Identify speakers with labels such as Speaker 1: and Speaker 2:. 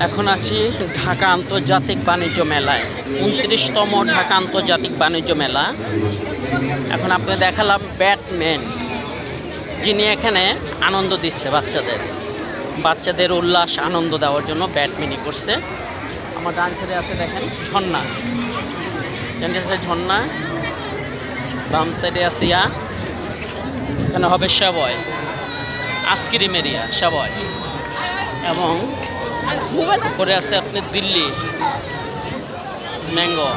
Speaker 1: এখন আছি ঢাকা আন্তর্জাতিক বাণিজ্য মেলায়, 29তম ঢাকা আন্তর্জাতিক বাণিজ্য মেলা। এখন আপনাকে দেখালাম ব্যাটম্যান, যিনি এখানে আনন্দ দিচ্ছে বাচ্চাদের উল্লাস আনন্দ দেওয়ার জন্য ব্যাটম্যানই করছে। আমার ডান সাইডে আছে দেখেন ঝর্ণা, ঝর্ণা, বাম সাইডে আছে এখানে হবে সেবয়, আইসক্রিম এরিয়া সেবয়, এবং উপরে আছে আপনি দিল্লি ম্যাঙ্গো।